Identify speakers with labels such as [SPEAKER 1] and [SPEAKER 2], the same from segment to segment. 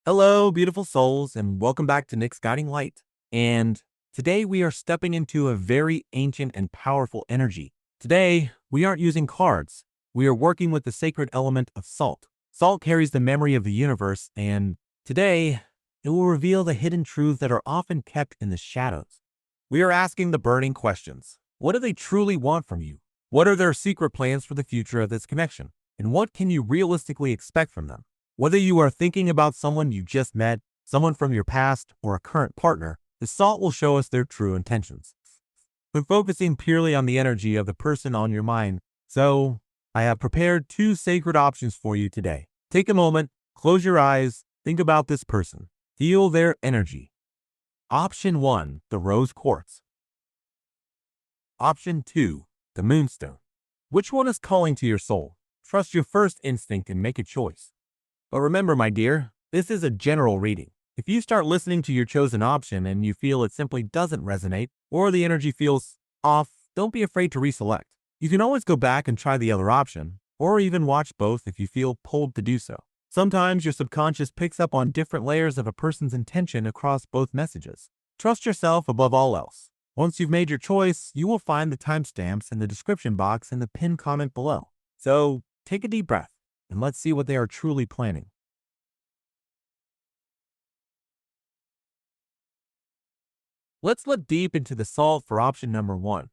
[SPEAKER 1] Hello, beautiful souls, and welcome back to Nick's Guiding Light. And today we are stepping into a very ancient and powerful energy. Today, we aren't using cards. We are working with the sacred element of salt. Salt carries the memory of the universe, and today, it will reveal the hidden truths that are often kept in the shadows. We are asking the burning questions. What do they truly want from you? What are their secret plans for the future of this connection? And what can you realistically expect from them? Whether you are thinking about someone you just met, someone from your past, or a current partner, the salt will show us their true intentions. We're focusing purely on the energy of the person on your mind, so I have prepared two sacred options for you today. Take a moment, close your eyes, think about this person, feel their energy. Option 1, the rose quartz. Option 2, the moonstone. Which one is calling to your soul? Trust your first instinct and make a choice. But remember, my dear, this is a general reading. If you start listening to your chosen option and you feel it simply doesn't resonate, or the energy feels off, don't be afraid to reselect. You can always go back and try the other option, or even watch both if you feel pulled to do so. Sometimes your subconscious picks up on different layers of a person's intention across both messages. Trust yourself above all else. Once you've made your choice, you will find the timestamps in the description box and the pinned comment below. So take a deep breath, and let's see what they are truly planning. Let's look deep into the salt for option number 1.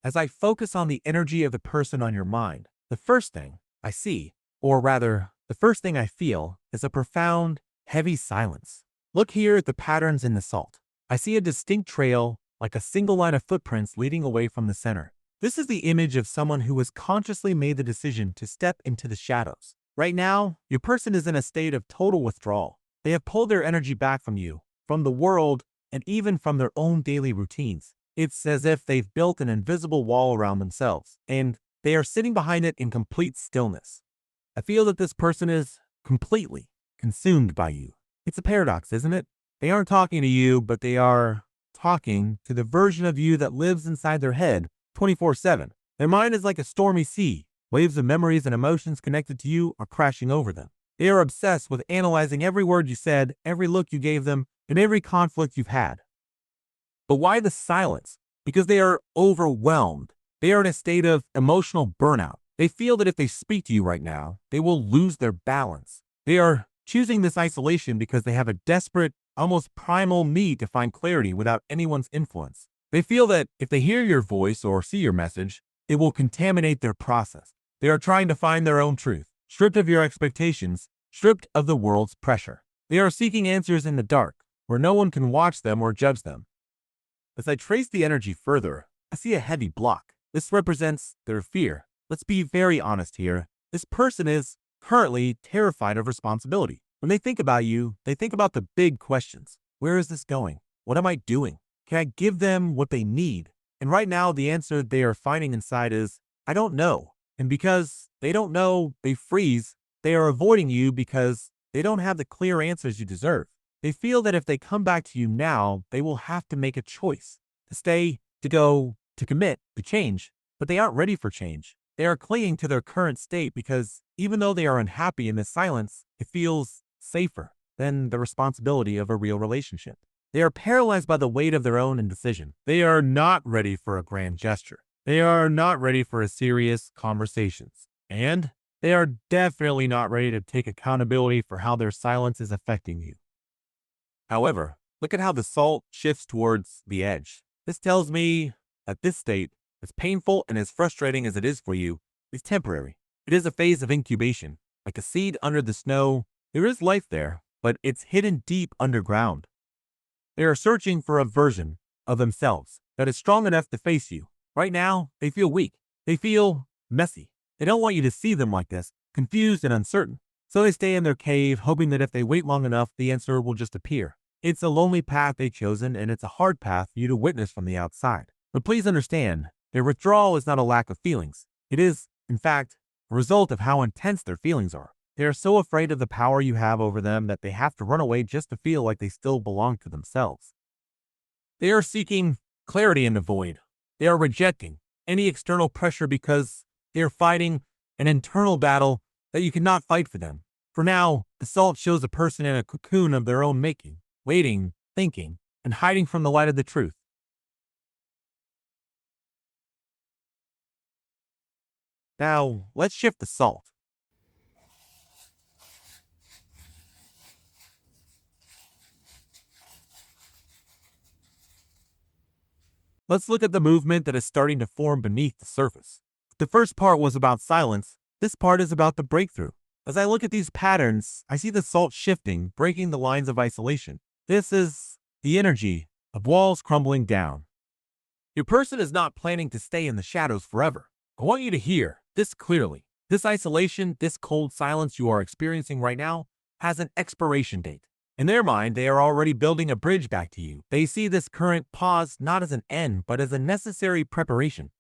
[SPEAKER 1] As I focus on the energy of the person on your mind, the first thing I see, or rather, the first thing I feel, is a profound, heavy silence. Look here at the patterns in the salt. I see a distinct trail, like a single line of footprints leading away from the center. This is the image of someone who has consciously made the decision to step into the shadows. Right now, your person is in a state of total withdrawal. They have pulled their energy back from you, from the world, and even from their own daily routines. It's as if they've built an invisible wall around themselves, and they are sitting behind it in complete stillness. I feel that this person is completely consumed by you. It's a paradox, isn't it? They aren't talking to you, but they are talking to the version of you that lives inside their head 24/7. Their mind is like a stormy sea. Waves of memories and emotions connected to you are crashing over them. They are obsessed with analyzing every word you said, every look you gave them, and every conflict you've had. But why the silence? Because they are overwhelmed. They are in a state of emotional burnout. They feel that if they speak to you right now, they will lose their balance. They are choosing this isolation because they have a desperate, almost primal need to find clarity without anyone's influence. They feel that if they hear your voice or see your message, it will contaminate their process. They are trying to find their own truth, stripped of your expectations, stripped of the world's pressure. They are seeking answers in the dark, where no one can watch them or judge them. As I trace the energy further, I see a heavy block. This represents their fear. Let's be very honest here. This person is currently terrified of responsibility. When they think about you, they think about the big questions. Where is this going? What am I doing? Can I give them what they need? And right now, the answer they are finding inside is, I don't know. And because they don't know, they freeze. They are avoiding you because they don't have the clear answers you deserve. They feel that if they come back to you now, they will have to make a choice. To stay, to go, to commit, to change. But they aren't ready for change. They are clinging to their current state because even though they are unhappy in this silence, it feels safer than the responsibility of a real relationship. They are paralyzed by the weight of their own indecision. They are not ready for a grand gesture. They are not ready for a serious conversations. And they are definitely not ready to take accountability for how their silence is affecting you. However, look at how the salt shifts towards the edge. This tells me that this state, as painful and as frustrating as it is for you, is temporary. It is a phase of incubation. Like a seed under the snow, there is life there, but it's hidden deep underground. They are searching for a version of themselves that is strong enough to face you. Right now, they feel weak. They feel messy. They don't want you to see them like this, confused and uncertain. So they stay in their cave, hoping that if they wait long enough, the answer will just appear. It's a lonely path they've chosen, and it's a hard path for you to witness from the outside. But please understand, their withdrawal is not a lack of feelings. It is, in fact, a result of how intense their feelings are. They are so afraid of the power you have over them that they have to run away just to feel like they still belong to themselves. They are seeking clarity in the void. They are rejecting any external pressure because they are fighting an internal battle that you cannot fight for them. For now, the salt shows a person in a cocoon of their own making, waiting, thinking, and hiding from the light of the truth. Now, let's shift the salt. Let's look at the movement that is starting to form beneath the surface. The first part was about silence. This part is about the breakthrough. As I look at these patterns, I see the salt shifting, breaking the lines of isolation. This is the energy of walls crumbling down. Your person is not planning to stay in the shadows forever. I want you to hear this clearly. This isolation, this cold silence you are experiencing right now, has an expiration date. In their mind, they are already building a bridge back to you. They see this current pause not as an end, but as a necessary preparation.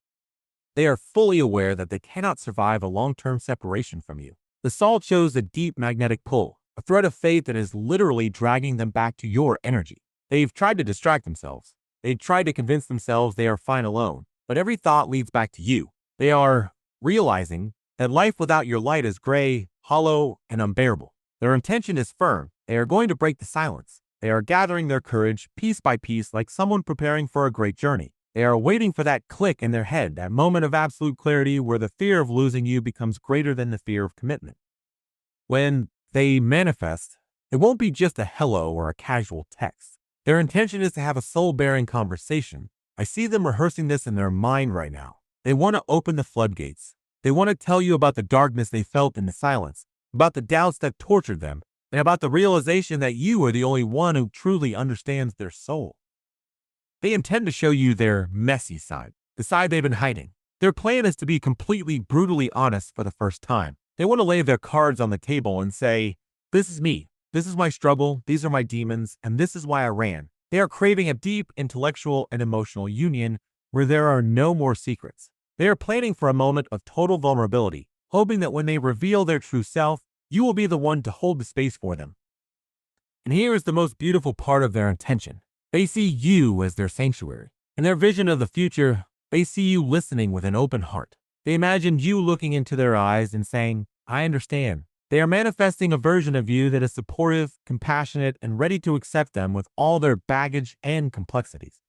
[SPEAKER 1] They are fully aware that they cannot survive a long-term separation from you. The salt shows a deep magnetic pull, a thread of fate that is literally dragging them back to your energy. They've tried to distract themselves. They've tried to convince themselves they are fine alone, but every thought leads back to you. They are realizing that life without your light is gray, hollow, and unbearable. Their intention is firm. They are going to break the silence. They are gathering their courage piece by piece like someone preparing for a great journey. They are waiting for that click in their head, that moment of absolute clarity where the fear of losing you becomes greater than the fear of commitment. When they manifest, it won't be just a hello or a casual text. Their intention is to have a soul-bearing conversation. I see them rehearsing this in their mind right now. They want to open the floodgates. They want to tell you about the darkness they felt in the silence, about the doubts that tortured them, and about the realization that you are the only one who truly understands their soul. They intend to show you their messy side, the side they've been hiding. Their plan is to be completely, brutally honest for the first time. They want to lay their cards on the table and say, this is me, this is my struggle, these are my demons, and this is why I ran. They are craving a deep intellectual and emotional union where there are no more secrets. They are planning for a moment of total vulnerability, hoping that when they reveal their true self, you will be the one to hold the space for them. And here is the most beautiful part of their intention. They see you as their sanctuary. In their vision of the future, they see you listening with an open heart. They imagine you looking into their eyes and saying, I understand. They are manifesting a version of you that is supportive, compassionate, and ready to accept them with all their baggage and complexities.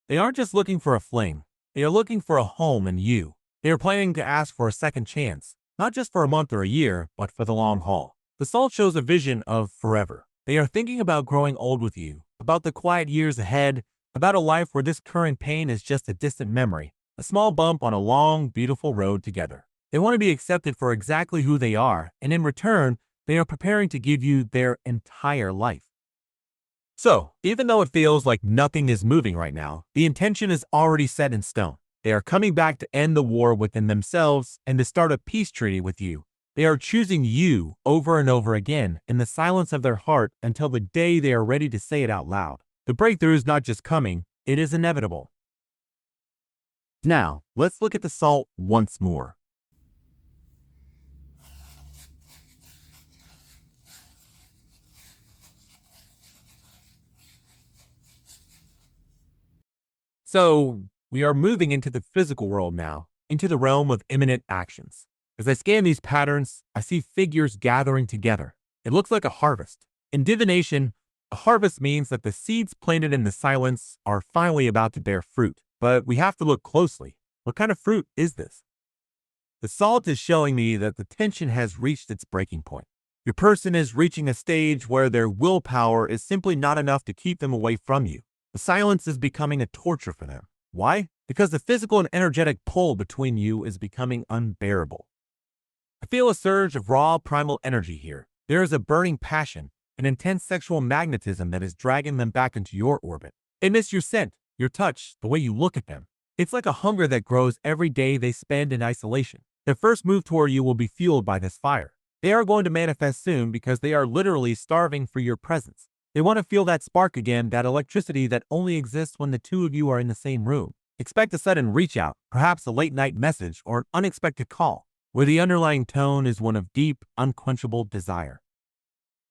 [SPEAKER 1] They aren't just looking for a fling. They are looking for a home in you. They are planning to ask for a second chance, not just for a month or a year, but for the long haul. The salt shows a vision of forever. They are thinking about growing old with you, about the quiet years ahead, about a life where this current pain is just a distant memory, a small bump on a long, beautiful road together. They want to be accepted for exactly who they are, and in return, they are preparing to give you their entire life. So, even though it feels like nothing is moving right now, the intention is already set in stone. They are coming back to end the war within themselves and to start a peace treaty with you. They are choosing you over and over again in the silence of their heart until the day they are ready to say it out loud. The breakthrough is not just coming, it is inevitable. Now, let's look at the salt once more. So, we are moving into the physical world now, into the realm of imminent actions. As I scan these patterns, I see figures gathering together. It looks like a harvest. In divination, a harvest means that the seeds planted in the silence are finally about to bear fruit. But we have to look closely. What kind of fruit is this? The salt is showing me that the tension has reached its breaking point. Your person is reaching a stage where their willpower is simply not enough to keep them away from you. The silence is becoming a torture for them. Why? Because the physical and energetic pull between you is becoming unbearable. I feel a surge of raw, primal energy here. There is a burning passion, an intense sexual magnetism that is dragging them back into your orbit. They miss your scent, your touch, the way you look at them. It's like a hunger that grows every day they spend in isolation. Their first move toward you will be fueled by this fire. They are going to manifest soon because they are literally starving for your presence. They want to feel that spark again, that electricity that only exists when the two of you are in the same room. Expect a sudden reach out, perhaps a late night message or an unexpected call, where the underlying tone is one of deep, unquenchable desire.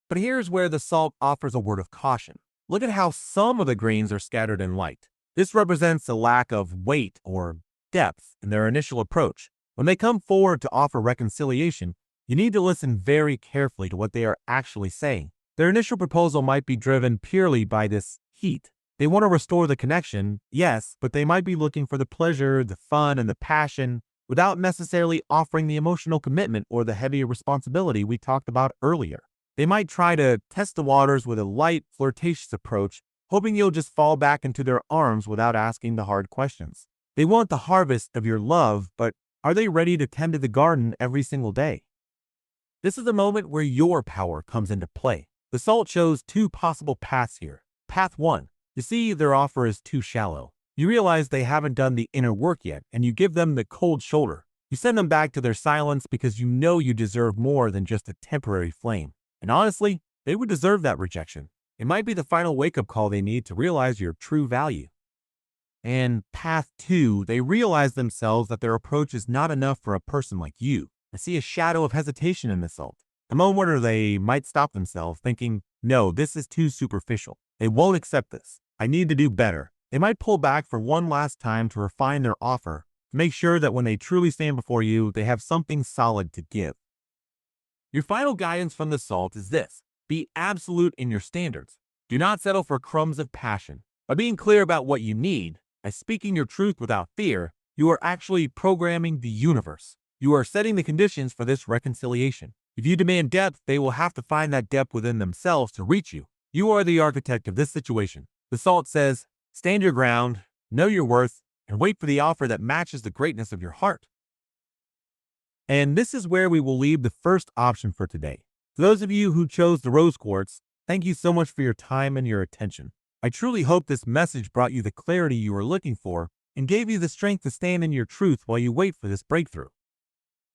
[SPEAKER 1] But here's where the salt offers a word of caution. Look at how some of the greens are scattered in light. This represents a lack of weight or depth in their initial approach. When they come forward to offer reconciliation, you need to listen very carefully to what they are actually saying. Their initial proposal might be driven purely by this heat. They want to restore the connection, yes, but they might be looking for the pleasure, the fun, and the passion without necessarily offering the emotional commitment or the heavy responsibility we talked about earlier. They might try to test the waters with a light, flirtatious approach, hoping you'll just fall back into their arms without asking the hard questions. They want the harvest of your love, but are they ready to tend to the garden every single day? This is the moment where your power comes into play. The salt shows two possible paths here. Path 1. You see their offer is too shallow. You realize they haven't done the inner work yet, and you give them the cold shoulder. You send them back to their silence because you know you deserve more than just a temporary flame. And honestly, they would deserve that rejection. It might be the final wake-up call they need to realize your true value. And path 2, they realize themselves that their approach is not enough for a person like you. I see a shadow of hesitation in the salt. A moment where they might stop themselves thinking, no, this is too superficial. They won't accept this. I need to do better. They might pull back for one last time to refine their offer, to make sure that when they truly stand before you, they have something solid to give. Your final guidance from the salt is this. Be absolute in your standards. Do not settle for crumbs of passion. By being clear about what you need, by speaking your truth without fear, you are actually programming the universe. You are setting the conditions for this reconciliation. If you demand depth, they will have to find that depth within themselves to reach you. You are the architect of this situation. The salt says, stand your ground, know your worth, and wait for the offer that matches the greatness of your heart. And this is where we will leave the first option for today. For those of you who chose the rose quartz, thank you so much for your time and your attention. I truly hope this message brought you the clarity you were looking for and gave you the strength to stand in your truth while you wait for this breakthrough.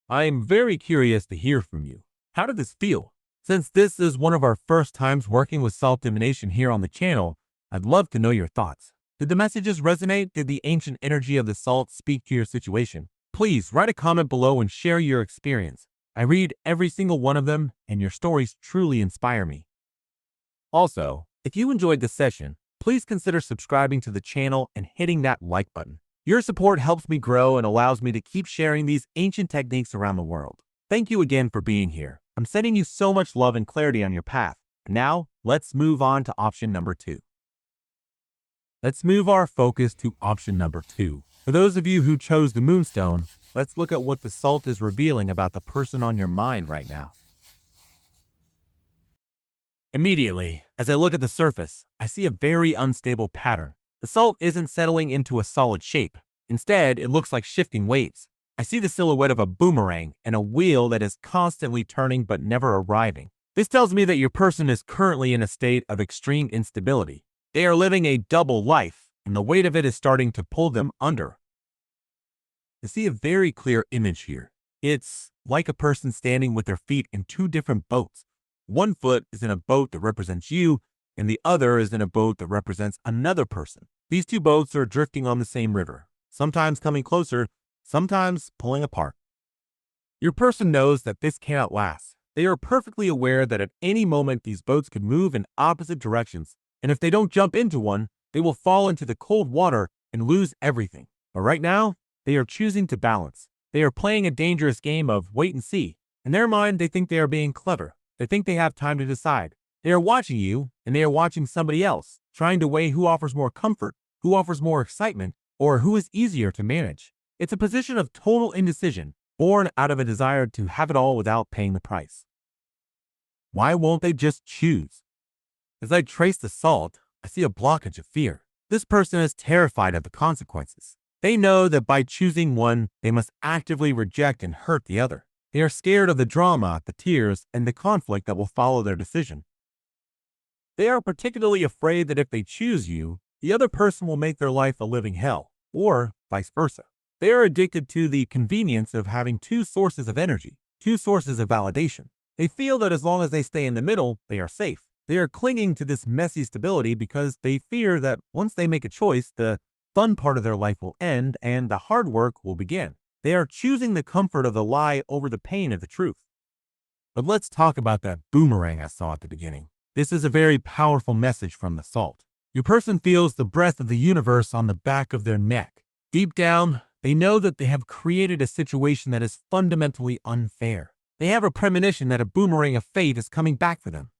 [SPEAKER 1] I am very curious to hear from you. How did this feel? Since this is one of our first times working with salt divination here on the channel, I'd love to know your thoughts. Did the messages resonate? Did the ancient energy of the salt speak to your situation? Please write a comment below and share your experience. I read every single one of them, and your stories truly inspire me. Also, if you enjoyed this session, please consider subscribing to the channel and hitting that like button. Your support helps me grow and allows me to keep sharing these ancient techniques around the world. Thank you again for being here. I'm sending you so much love and clarity on your path. Now, let's move on to option number 2. Let's move our focus to option number 2. For those of you who chose the moonstone, let's look at what the salt is revealing about the person on your mind right now. Immediately, as I look at the surface, I see a very unstable pattern. The salt isn't settling into a solid shape. Instead, it looks like shifting waves. I see the silhouette of a boomerang and a wheel that is constantly turning but never arriving. This tells me that your person is currently in a state of extreme instability. They are living a double life, and the weight of it is starting to pull them under. I see a very clear image here. It's like a person standing with their feet in two different boats. One foot is in a boat that represents you, and the other is in a boat that represents another person. These two boats are drifting on the same river, sometimes coming closer, sometimes pulling apart. Your person knows that this cannot last. They are perfectly aware that at any moment these boats could move in opposite directions, and if they don't jump into one, they will fall into the cold water and lose everything. But right now, they are choosing to balance. They are playing a dangerous game of wait and see. In their mind, they think they are being clever. They think they have time to decide. They are watching you, and they are watching somebody else, trying to weigh who offers more comfort, who offers more excitement, or who is easier to manage. It's a position of total indecision, born out of a desire to have it all without paying the price. Why won't they just choose? As I trace the salt, I see a blockage of fear. This person is terrified of the consequences. They know that by choosing one, they must actively reject and hurt the other. They are scared of the drama, the tears, and the conflict that will follow their decision. They are particularly afraid that if they choose you, the other person will make their life a living hell, or vice versa. They are addicted to the convenience of having two sources of energy, two sources of validation. They feel that as long as they stay in the middle, they are safe. They are clinging to this messy stability because they fear that once they make a choice, the fun part of their life will end and the hard work will begin. They are choosing the comfort of the lie over the pain of the truth. But let's talk about that boomerang I saw at the beginning. This is a very powerful message from the salt. Your person feels the breath of the universe on the back of their neck. Deep down, they know that they have created a situation that is fundamentally unfair. They have a premonition that a boomerang of fate is coming back for them.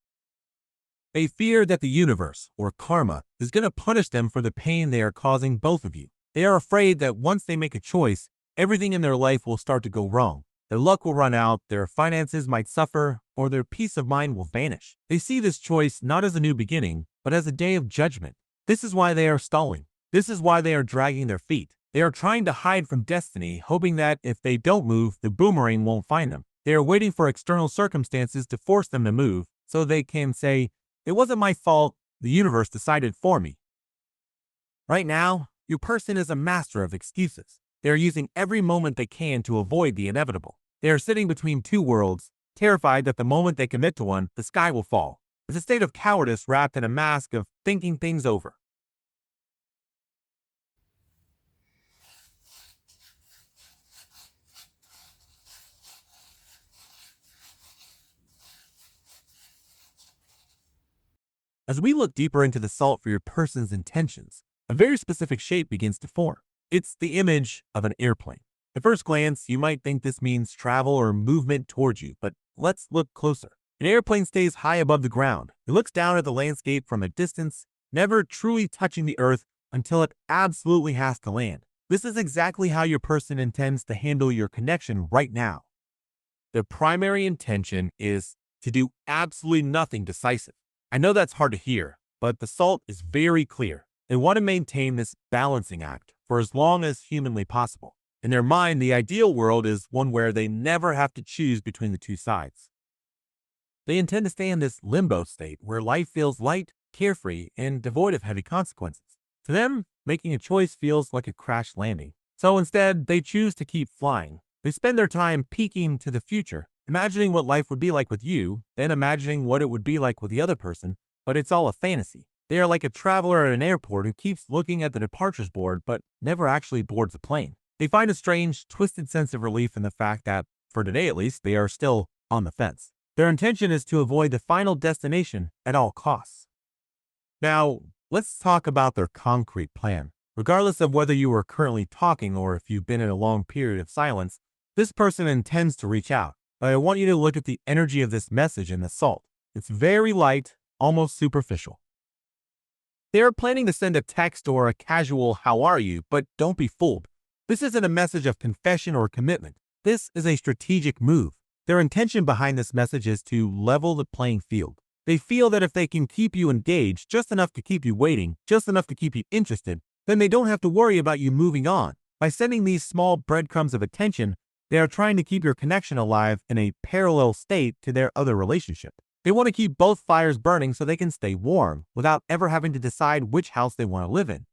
[SPEAKER 1] They fear that the universe, or karma, is going to punish them for the pain they are causing both of you. They are afraid that once they make a choice, everything in their life will start to go wrong. Their luck will run out, their finances might suffer, or their peace of mind will vanish. They see this choice not as a new beginning, but as a day of judgment. This is why they are stalling. This is why they are dragging their feet. They are trying to hide from destiny, hoping that if they don't move, the boomerang won't find them. They are waiting for external circumstances to force them to move, so they can say, "It wasn't my fault, the universe decided for me." Right now, your person is a master of excuses. They are using every moment they can to avoid the inevitable. They are sitting between two worlds, terrified that the moment they commit to one, the sky will fall. It's a state of cowardice wrapped in a mask of thinking things over. As we look deeper into the salt for your person's intentions, a very specific shape begins to form. It's the image of an airplane. At first glance, you might think this means travel or movement towards you, but let's look closer. An airplane stays high above the ground. It looks down at the landscape from a distance, never truly touching the earth until it absolutely has to land. This is exactly how your person intends to handle your connection right now. Their primary intention is to do absolutely nothing decisive. I know that's hard to hear, but the salt is very clear. They want to maintain this balancing act for as long as humanly possible. In their mind, the ideal world is one where they never have to choose between the two sides. They intend to stay in this limbo state where life feels light, carefree, and devoid of heavy consequences. To them, making a choice feels like a crash landing. So instead, they choose to keep flying. They spend their time peeking to the future, imagining what life would be like with you, then imagining what it would be like with the other person, but it's all a fantasy. They are like a traveler at an airport who keeps looking at the departures board but never actually boards the plane. They find a strange, twisted sense of relief in the fact that, for today at least, they are still on the fence. Their intention is to avoid the final destination at all costs. Now, let's talk about their concrete plan. Regardless of whether you are currently talking or if you've been in a long period of silence, this person intends to reach out. But I want you to look at the energy of this message in the salt. It's very light, almost superficial. They are planning to send a text or a casual "how are you," but don't be fooled. This isn't a message of confession or commitment. This is a strategic move. Their intention behind this message is to level the playing field. They feel that if they can keep you engaged just enough to keep you waiting, just enough to keep you interested, then they don't have to worry about you moving on. By sending these small breadcrumbs of attention, they are trying to keep your connection alive in a parallel state to their other relationship. They want to keep both fires burning so they can stay warm without ever having to decide which house they want to live in.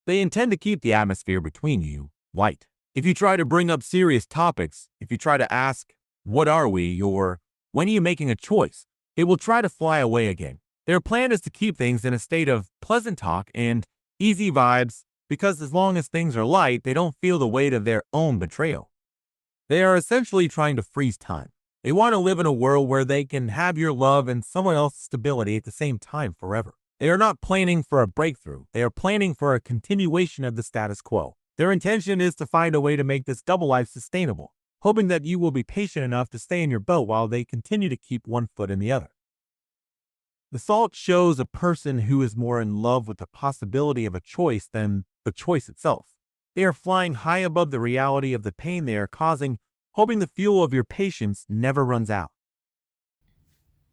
[SPEAKER 1] They intend to keep the atmosphere between you light. If you try to bring up serious topics, if you try to ask, "What are we?" or "When are you making a choice?" it will try to fly away again. Their plan is to keep things in a state of pleasant talk and easy vibes because as long as things are light, they don't feel the weight of their own betrayal. They are essentially trying to freeze time. They want to live in a world where they can have your love and someone else's stability at the same time forever. They are not planning for a breakthrough. They are planning for a continuation of the status quo. Their intention is to find a way to make this double life sustainable, hoping that you will be patient enough to stay in your boat while they continue to keep one foot in the other. The salt shows a person who is more in love with the possibility of a choice than the choice itself. They are flying high above the reality of the pain they are causing, hoping the fuel of your patience never runs out.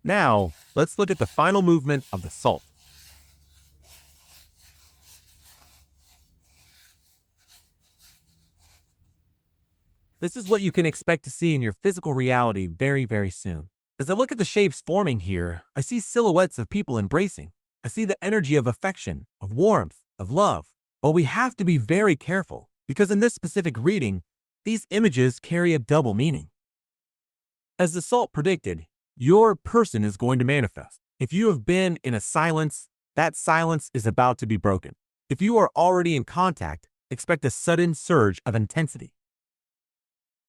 [SPEAKER 1] Now, let's look at the final movement of the salt. This is what you can expect to see in your physical reality very, very soon. As I look at the shapes forming here, I see silhouettes of people embracing. I see the energy of affection, of warmth, of love. But we have to be very careful, because in this specific reading, these images carry a double meaning. As the salt predicted, your person is going to manifest. If you have been in a silence, that silence is about to be broken. If you are already in contact, expect a sudden surge of intensity.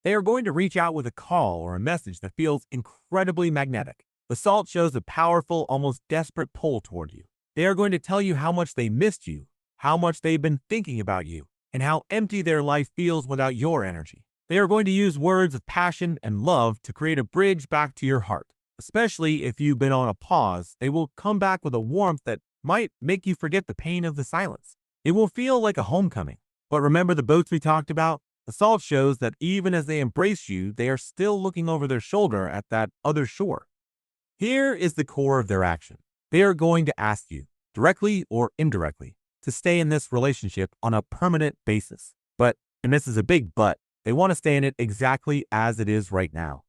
[SPEAKER 1] They are going to reach out with a call or a message that feels incredibly magnetic. The salt shows a powerful, almost desperate pull toward you. They are going to tell you how much they missed you, how much they've been thinking about you, and how empty their life feels without your energy. They are going to use words of passion and love to create a bridge back to your heart. Especially if you've been on a pause, they will come back with a warmth that might make you forget the pain of the silence. It will feel like a homecoming. But remember the boats we talked about? The salt shows that even as they embrace you, they are still looking over their shoulder at that other shore. Here is the core of their action. They are going to ask you, directly or indirectly, to stay in this relationship on a permanent basis. But, and this is a big but, they want to stay in it exactly as it is right now.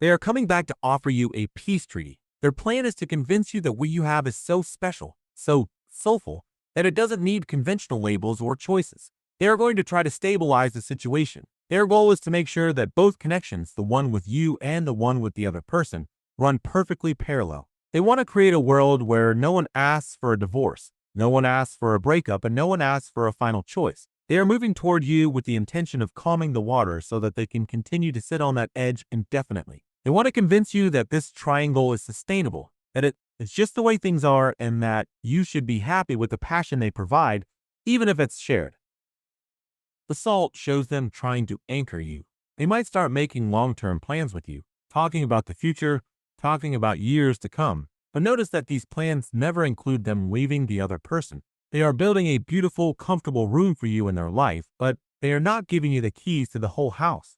[SPEAKER 1] They are coming back to offer you a peace treaty. Their plan is to convince you that what you have is so special, so soulful, that it doesn't need conventional labels or choices. They are going to try to stabilize the situation. Their goal is to make sure that both connections, the one with you and the one with the other person, run perfectly parallel. They want to create a world where no one asks for a divorce, no one asks for a breakup, and no one asks for a final choice. They are moving toward you with the intention of calming the water so that they can continue to sit on that edge indefinitely. They want to convince you that this triangle is sustainable, that it's just the way things are, and that you should be happy with the passion they provide, even if it's shared. The salt shows them trying to anchor you. They might start making long-term plans with you, talking about the future, talking about years to come. But notice that these plans never include them leaving the other person. They are building a beautiful, comfortable room for you in their life, but they are not giving you the keys to the whole house.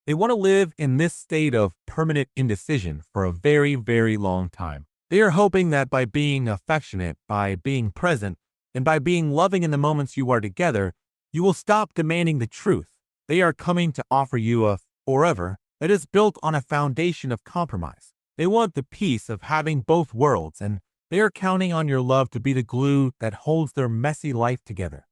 [SPEAKER 1] They want to live in this state of permanent indecision for a very, very long time. They are hoping that by being affectionate, by being present, and by being loving in the moments you are together, you will stop demanding the truth. They are coming to offer you a forever that is built on a foundation of compromise. They want the peace of having both worlds, and they are counting on your love to be the glue that holds their messy life together.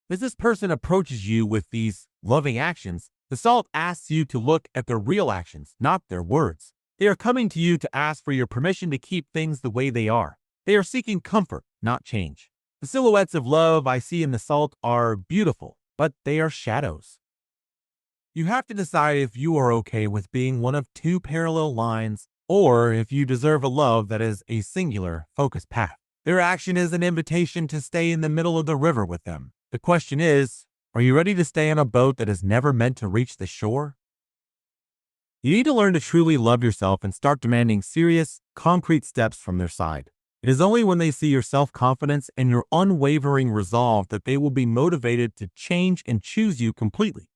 [SPEAKER 1] As this person approaches you with these loving actions, the salt asks you to look at their real actions, not their words. They are coming to you to ask for your permission to keep things the way they are. They are seeking comfort, not change. The silhouettes of love I see in the salt are beautiful, but they are shadows. You have to decide if you are okay with being one of two parallel lines, or if you deserve a love that is a singular, focused path. Their action is an invitation to stay in the middle of the river with them. The question is, are you ready to stay on a boat that is never meant to reach the shore? You need to learn to truly love yourself and start demanding serious, concrete steps from their side. It is only when they see your self-confidence and your unwavering resolve that they will be motivated to change and choose you completely.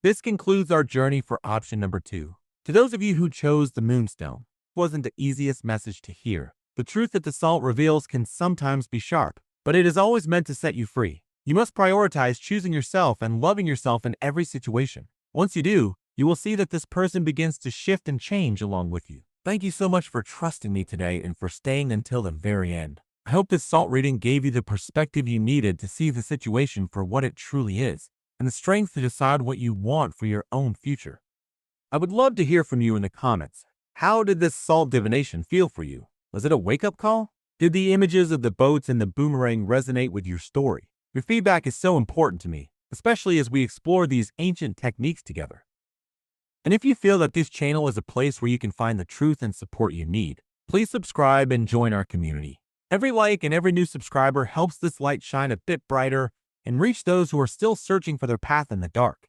[SPEAKER 1] This concludes our journey for option number 2. To those of you who chose the moonstone, it wasn't the easiest message to hear. The truth that the salt reveals can sometimes be sharp, but it is always meant to set you free. You must prioritize choosing yourself and loving yourself in every situation. Once you do, you will see that this person begins to shift and change along with you. Thank you so much for trusting me today and for staying until the very end. I hope this salt reading gave you the perspective you needed to see the situation for what it truly is, and the strength to decide what you want for your own future. I would love to hear from you in the comments. How did this salt divination feel for you? Was it a wake-up call? Did the images of the boats and the boomerang resonate with your story? Your feedback is so important to me, especially as we explore these ancient techniques together. And if you feel that this channel is a place where you can find the truth and support you need, please subscribe and join our community. Every like and every new subscriber helps this light shine a bit brighter and reach those who are still searching for their path in the dark.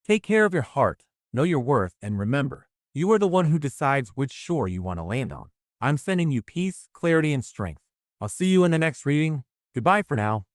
[SPEAKER 1] Take care of your heart, know your worth, and remember, you are the one who decides which shore you want to land on. I'm sending you peace, clarity, and strength. I'll see you in the next reading. Goodbye for now.